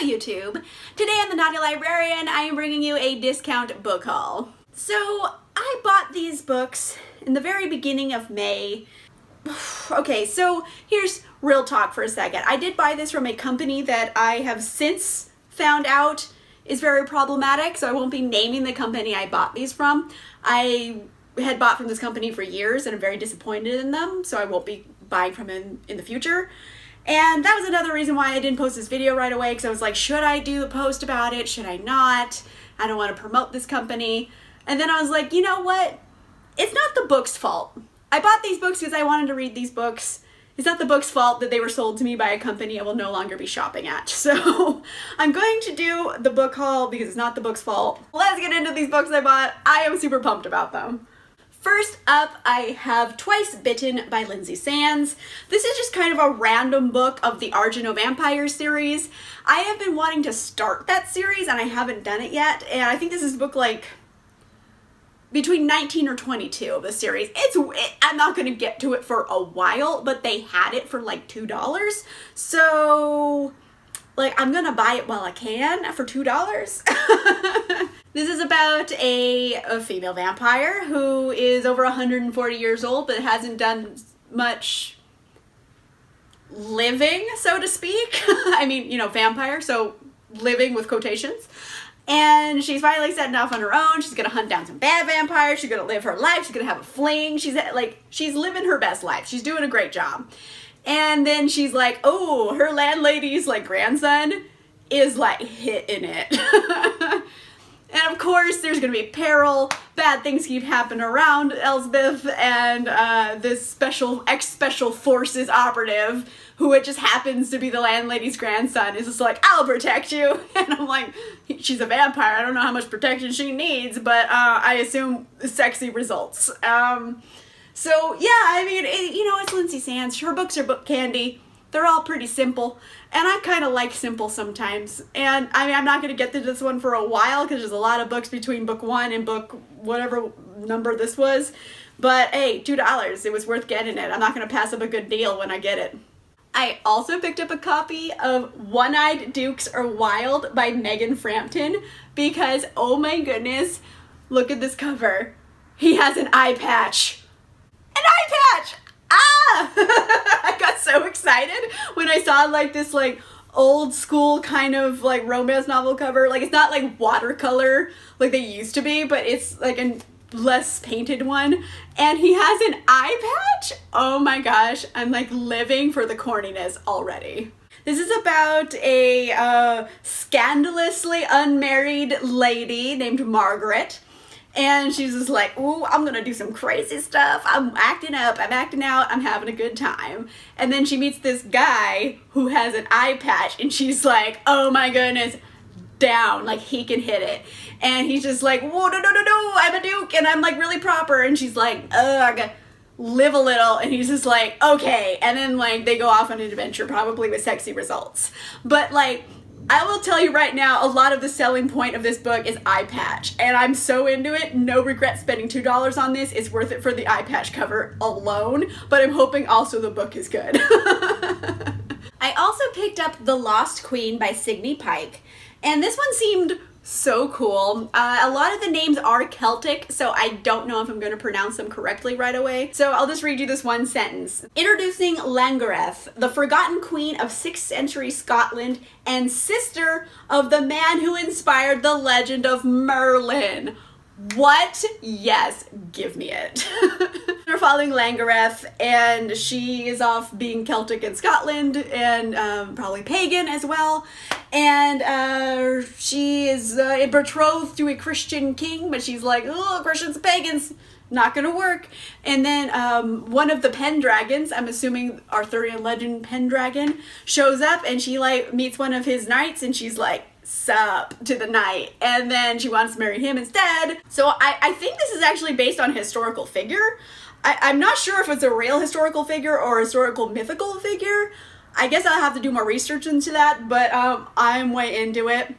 YouTube. Today on the Naughty Librarian, I am bringing you a discount book haul. So, I bought these books in the very beginning of May. Okay, so here's real talk for a second. I did buy this from a company that I have since found out is very problematic, so I won't be naming the company I bought these from. I had bought from this company for years and I'm very disappointed in them, so I won't be buying from them in the future. And that was another reason why I didn't post this video right away, because I was like, should I do the post about it? Should I not? I don't want to promote this company. And then I was like, you know what? It's not the book's fault. I bought these books because I wanted to read these books. It's not the book's fault that they were sold to me by a company I will no longer be shopping at. So I'm going to do the book haul because it's not the book's fault. Let's get into these books I bought. I am super pumped about them. First up, I have Twice Bitten by Lynsay Sands. This is just kind of a random book of the Argent Vampire series. I have been wanting to start that series and I haven't done it yet. And I think this is book like between 19 or 22 of the series. I'm not going to get to it for a while, but they had it for like $2. So like I'm going to buy it while I can for $2. This is about a female vampire who is over 140 years old but hasn't done much living, so to speak. I mean, you know, vampire, so living with quotations. And she's finally setting off on her own. She's gonna hunt down some bad vampires. She's gonna live her life. She's gonna have a fling. She's living her best life. She's doing a great job. And then she's like, oh, her landlady's like grandson is like hitting it. And of course, there's going to be peril, bad things keep happening around Elsbeth, and this ex-special forces operative, who it just happens to be the landlady's grandson, is just like, I'll protect you. And I'm like, she's a vampire, I don't know how much protection she needs, but I assume sexy results. So yeah, I mean, it's Lynsay Sands. Her books are book candy. They're all pretty simple, and I kind of like simple sometimes. And I mean, I'm not going to get to this one for a while because there's a lot of books between book one and book whatever number this was. But hey, $2, it was worth getting it. I'm not going to pass up a good deal when I get it. I also picked up a copy of Oneeyed Dukes Are Wild by Frampton because, oh my goodness, look at this cover. He has an eye patch. An eye patch! Ah! I got so excited when I saw like this like old school kind of like romance novel cover. Like it's not like watercolor like they used to be, but it's like a less painted one. And he has an eye patch. Oh my gosh, I'm like living for the corniness already. This is about a scandalously unmarried lady named Margaret. And she's just like, ooh, I'm gonna do some crazy stuff. I'm acting up, I'm acting out, I'm having a good time. And then she meets this guy who has an eye patch and she's like, oh my goodness, down, like he can hit it. And he's just like, whoa, no, I'm a duke and I'm like really proper. And she's like, ugh, live a little. And he's just like, okay. And then like they go off on an adventure, probably with sexy results. But like, I will tell you right now, a lot of the selling point of this book is eye patch, and I'm so into it. No regret spending $2 on this. It's worth it for the eye patch cover alone, but I'm hoping also the book is good. I also picked up The Lost Queen by Signe Pike, and this one seemed so cool. A lot of the names are Celtic, so I don't know if I'm going to pronounce them correctly right away. So I'll just read you this one sentence. Introducing Langareth, the forgotten queen of 6th century Scotland and sister of the man who inspired the legend of Merlin. What? Yes, give me it. We're following Langareth, and she is off being Celtic in Scotland, and probably pagan as well. And she is betrothed to a Christian king, but she's like, oh, Christians and pagans, not gonna work. And then one of the Pendragons, I'm assuming Arthurian legend Pendragon, shows up, and she like meets one of his knights, and she's like, sup to the knight, and then she wants to marry him instead. So I think this is actually based on a historical figure. I'm not sure if it's a real historical figure or a historical mythical figure. I guess I'll have to do more research into that, but I'm way into it.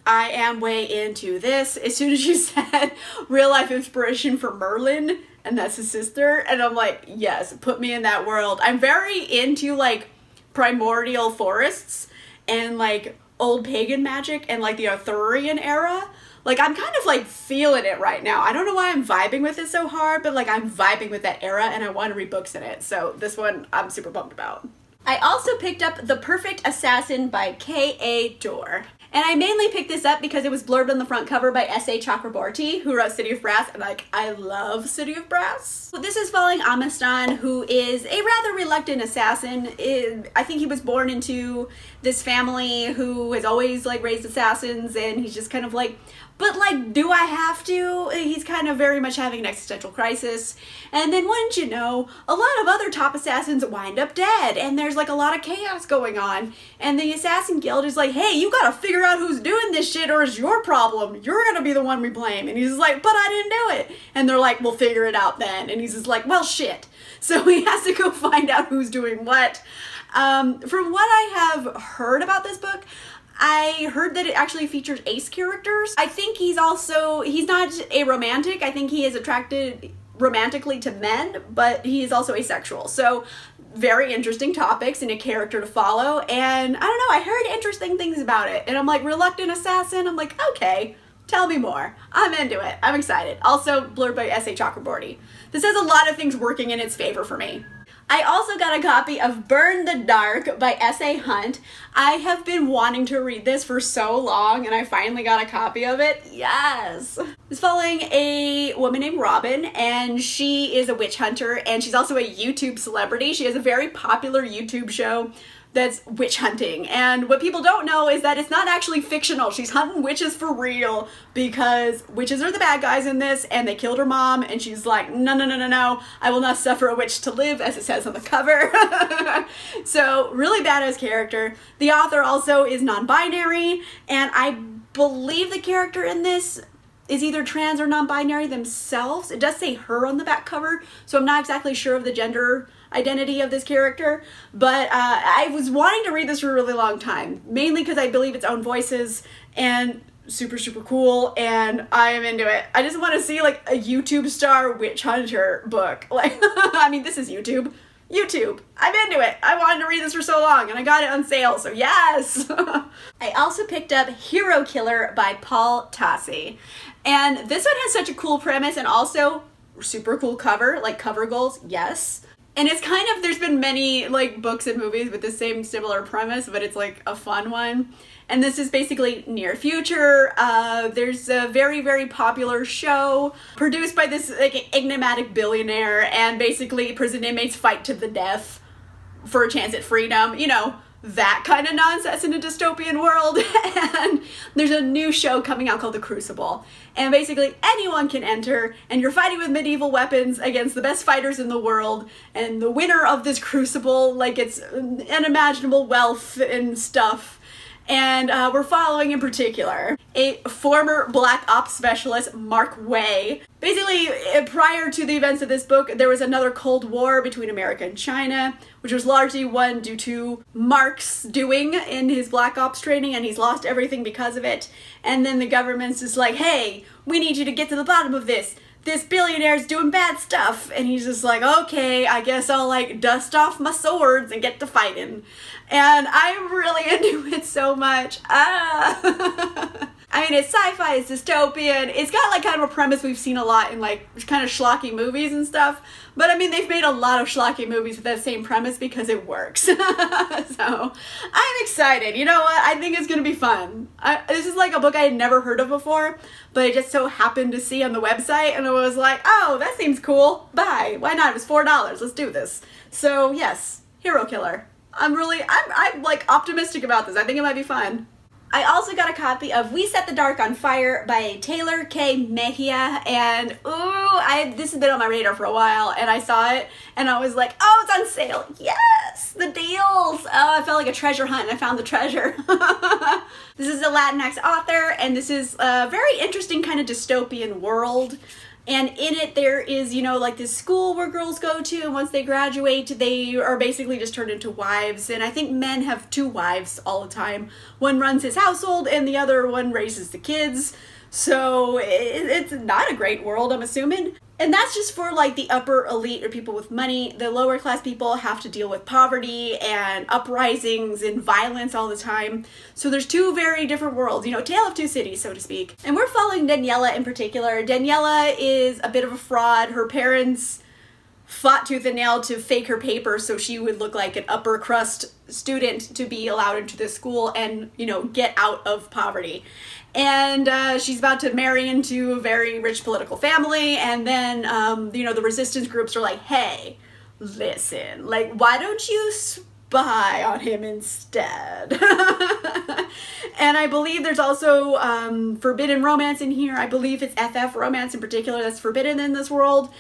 I am way into this. As soon as you said real life inspiration for Merlin, and that's his sister, and I'm like, yes, put me in that world. I'm very into like primordial forests and like old pagan magic and like the Arthurian era. Like, I'm kind of like feeling it right now. I don't know why I'm vibing with it so hard, but like I'm vibing with that era and I want to read books in it. So this one I'm super pumped about. I also picked up The Perfect Assassin by K.A. Doore. And I mainly picked this up because it was blurbed on the front cover by S.A. Chakraborty, who wrote City of Brass, and like, I love City of Brass. So this is following Amistan, who is a rather reluctant assassin. I think he was born into this family who has always like raised assassins, and he's just kind of like, but like, do I have to? He's kind of very much having an existential crisis. And then wouldn't you know, a lot of other top assassins wind up dead, and there's like a lot of chaos going on. And the Assassin Guild is like, hey, you gotta figure out who's doing this shit or it's your problem. You're gonna be the one we blame. And he's like, but I didn't do it. And they're like, we'll figure it out then. And he's just like, well, shit. So he has to go find out who's doing what. From what I have heard about this book, I heard that it actually features ace characters. I think he's not a romantic. I think he is attracted romantically to men, but he is also asexual. So very interesting topics and a character to follow. And I don't know, I heard interesting things about it. And I'm like, reluctant assassin? I'm like, okay, tell me more. I'm into it. I'm excited. Also blurred by S.A. Chakraborty. This has a lot of things working in its favor for me. I also got a copy of Burn the Dark by S.A. Hunt. I have been wanting to read this for so long, and I finally got a copy of it. Yes! It's following a woman named Robin, and she is a witch hunter, and she's also a YouTube celebrity. She has a very popular YouTube show that's witch hunting. And what people don't know is that it's not actually fictional. She's hunting witches for real because witches are the bad guys in this, and they killed her mom, and she's like, no, no, no, no, no, I will not suffer a witch to live, as it says on the cover. So really badass character. The author also is non-binary, and I believe the character in this is either trans or non-binary themselves. It does say her on the back cover, so I'm not exactly sure of the gender identity of this character, but I was wanting to read this for a really long time, mainly because I believe its own voices, and super, super cool, and I am into it. I just want to see like a YouTube star witch hunter book. Like, I mean, this is YouTube. I'm into it. I wanted to read this for so long, and I got it on sale, so yes! I also picked up Herokiller by Paul Tassi, and this one has such a cool premise and also super cool cover, like cover goals, yes. And it's kind of, there's been many like books and movies with the same similar premise, but it's like a fun one. And this is basically near future. There's a very, very popular show produced by this like enigmatic billionaire, and basically prison inmates fight to the death for a chance at freedom. You know, that kind of nonsense in a dystopian world. And there's a new show coming out called The Crucible, and basically anyone can enter, and you're fighting with medieval weapons against the best fighters in the world, and the winner of this crucible like gets unimaginable wealth and stuff. And we're following in particular a former Black Ops specialist, Mark Way. Basically, prior to the events of this book, there was another Cold War between America and China, which was largely won due to Mark's doing in his Black Ops training, and he's lost everything because of it. And then the government's just like, hey, we need you to get to the bottom of this. This billionaire's doing bad stuff. And he's just like, okay, I guess I'll like dust off my swords and get to fighting. And I'm really into it so much. I mean, it's sci-fi, it's dystopian. It's got like kind of a premise we've seen a lot in like kind of schlocky movies and stuff. But I mean, they've made a lot of schlocky movies with that same premise because it works. So I'm excited. You know what? I think it's going to be fun. This is like a book I had never heard of before, but I just so happened to see on the website, and I was like, oh, that seems cool. Buy. Why not? It was $4. Let's do this. So yes, Herokiller. I'm like optimistic about this. I think it might be fun. I also got a copy of We Set the Dark on Fire by Tehlor K. Mejia, and ooh, this has been on my radar for a while, and I saw it, and I was like, oh, it's on sale. Yes, the deals. Oh, I felt like a treasure hunt, and I found the treasure. This is a Latinx author, and this is a very interesting kind of dystopian world. And in it, there is, you know, like this school where girls go to, and once they graduate, they are basically just turned into wives. And I think men have 2 wives all the time. One runs his household, and the other one raises the kids. So it's not a great world, I'm assuming. And that's just for like the upper elite or people with money. The lower class people have to deal with poverty and uprisings and violence all the time. So there's two very different worlds, you know, tale of two cities, so to speak. And we're following Daniela in particular. Daniela is a bit of a fraud. Her parents fought tooth and nail to fake her paper so she would look like an upper crust student to be allowed into this school and, you know, get out of poverty. And she's about to marry into a very rich political family, and then, you know, the resistance groups are like, hey, listen, like, why don't you spy on him instead? And I believe there's also forbidden romance in here. I believe it's FF romance in particular that's forbidden in this world.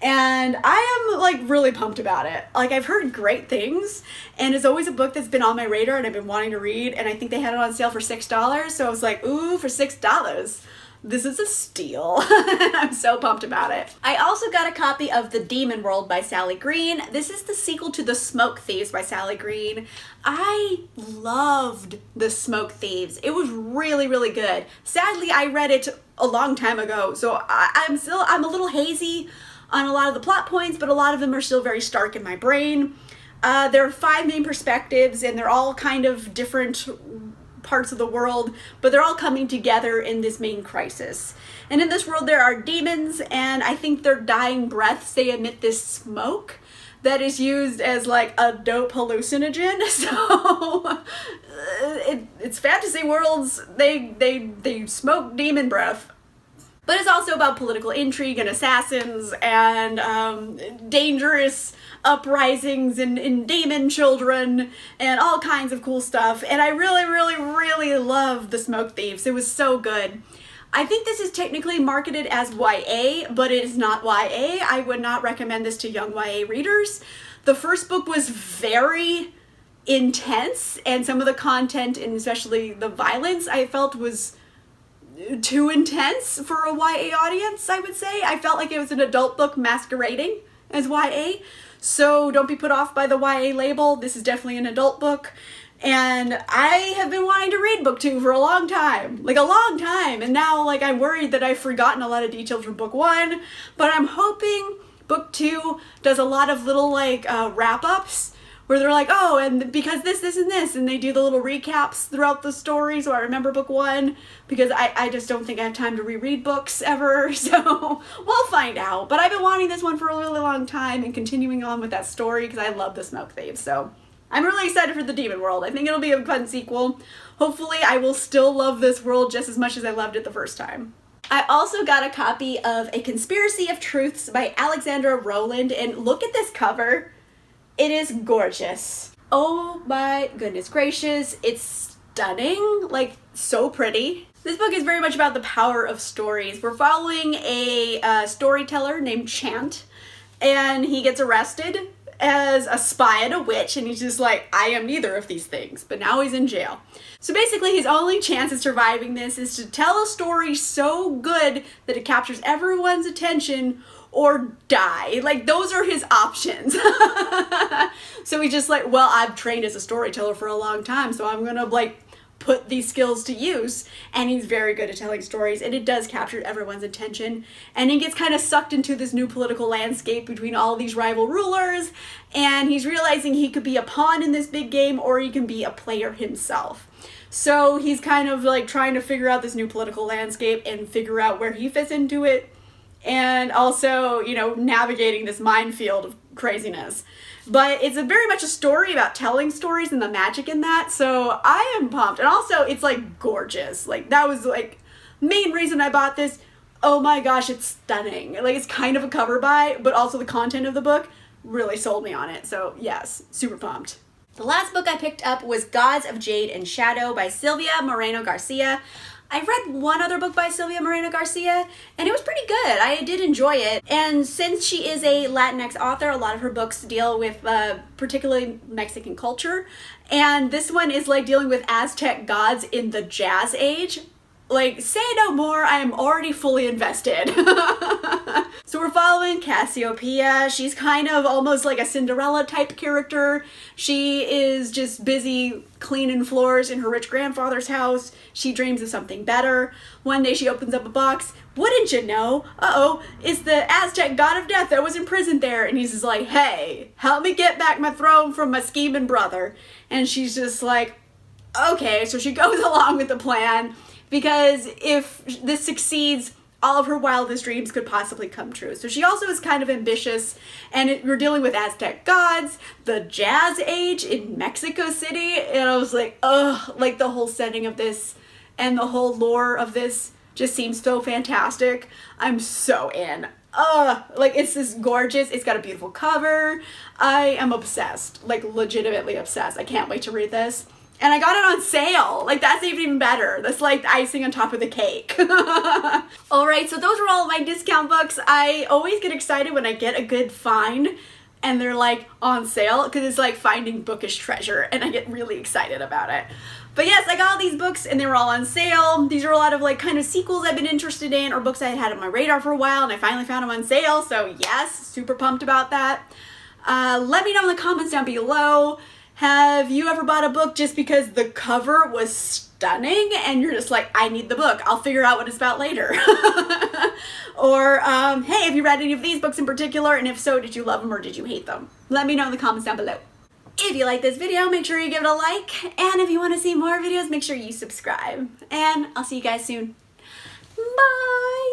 And I am like really pumped about it. Like, I've heard great things, and it's always a book that's been on my radar and I've been wanting to read, and I think they had it on sale for $6, so I was like, ooh, for $6. This is a steal. I'm so pumped about it. I also got a copy of The Demon World by Sally Green. This is the sequel to The Smoke Thieves by Sally Green. I loved The Smoke Thieves. It was really, really good. Sadly, I read it a long time ago, so I'm a little hazy on a lot of the plot points, but a lot of them are still very stark in my brain. There are 5 main perspectives, and they're all kind of different parts of the world, but they're all coming together in this main crisis. And in this world there are demons, and I think their dying breaths, they emit this smoke that is used as like a dope hallucinogen. So it's fantasy worlds, they smoke demon breath. But it's also about political intrigue and assassins and dangerous uprisings and demon children and all kinds of cool stuff. And I really, really, really love The Smoke Thieves. It was so good. I think this is technically marketed as YA, but it is not YA. I would not recommend this to young YA readers. The first book was very intense, and some of the content, and especially the violence, I felt was too intense for a YA audience, I would say. I felt like it was an adult book masquerading as YA. So don't be put off by the YA label. This is definitely an adult book. And I have been wanting to read book 2 for a long time. Like a long time. And now like I'm worried that I've forgotten a lot of details from book 1. But I'm hoping book 2 does a lot of little like wrap-ups where they're like, oh, and because this, and this, and they do the little recaps throughout the story, so I remember book 1, because I just don't think I have time to reread books ever, so we'll find out. But I've been wanting this one for a really long time and continuing on with that story because I love The Smoke Thieves, so I'm really excited for The Demon World. I think it'll be a fun sequel. Hopefully I will still love this world just as much as I loved it the first time. I also got a copy of A Conspiracy of Truths by Alexandra Rowland, and look at this cover. It is gorgeous. Oh my goodness gracious. It's stunning. Like, so pretty. This book is very much about the power of stories. We're following a storyteller named Chant, and he gets arrested as a spy and a witch, and he's just like, I am neither of these things, but now he's in jail. So basically his only chance of surviving this is to tell a story so good that it captures everyone's attention or die. Like, those are his options. So he's just like, well, I've trained as a storyteller for a long time, so I'm gonna like put these skills to use. And he's very good at telling stories, and it does capture everyone's attention. And he gets kind of sucked into this new political landscape between all these rival rulers, and he's realizing he could be a pawn in this big game, or he can be a player himself. So he's kind of like trying to figure out this new political landscape and figure out where he fits into it, and also, you know, navigating this minefield of craziness. But it's very much a story about telling stories and the magic in that, so I am pumped. And also, it's like gorgeous. Like, that was like main reason I bought this. Oh my gosh, it's stunning. Like, it's kind of a cover buy, but also the content of the book really sold me on it. So yes, super pumped. The last book I picked up was Gods of Jade and Shadow by Silvia Moreno-Garcia. I read one other book by Silvia Moreno-Garcia, and it was pretty good. I did enjoy it. And since she is a Latinx author, a lot of her books deal with particularly Mexican culture. And this one is like dealing with Aztec gods in the Jazz Age. Like, say no more, I am already fully invested. So we're following Cassiopeia. She's kind of almost like a Cinderella type character. She is just busy cleaning floors in her rich grandfather's house. She dreams of something better. One day she opens up a box wouldn't you know? Uh-oh, it's the Aztec god of death that was imprisoned there. And he's just like, hey, help me get back my throne from my scheming brother. And she's just like, okay. So she goes along with the plan, because if this succeeds, all of her wildest dreams could possibly come true. So she also is kind of ambitious, and we're dealing with Aztec gods, the Jazz Age in Mexico City, and I was like, ugh, like the whole setting of this and the whole lore of this just seems so fantastic. I'm so in. Like, it's this gorgeous, it's got a beautiful cover. I am obsessed, like legitimately obsessed. I can't wait to read this. And I got it on sale. Like, that's even better. That's like the icing on top of the cake. Alright, so those are all my discount books. I always get excited when I get a good find and they're like on sale, because it's like finding bookish treasure, and I get really excited about it. But yes, I got all these books and they were all on sale. These are a lot of like kind of sequels I've been interested in, or books I had on my radar for a while, and I finally found them on sale. So yes, super pumped about that. Let me know in the comments down below. Have you ever bought a book just because the cover was stunning and you're just like, I need the book, I'll figure out what it's about later? Or, hey, have you read any of these books in particular? And if so, did you love them or did you hate them? Let me know in the comments down below. If you like this video, make sure you give it a like. And if you want to see more videos, make sure you subscribe. And I'll see you guys soon. Bye!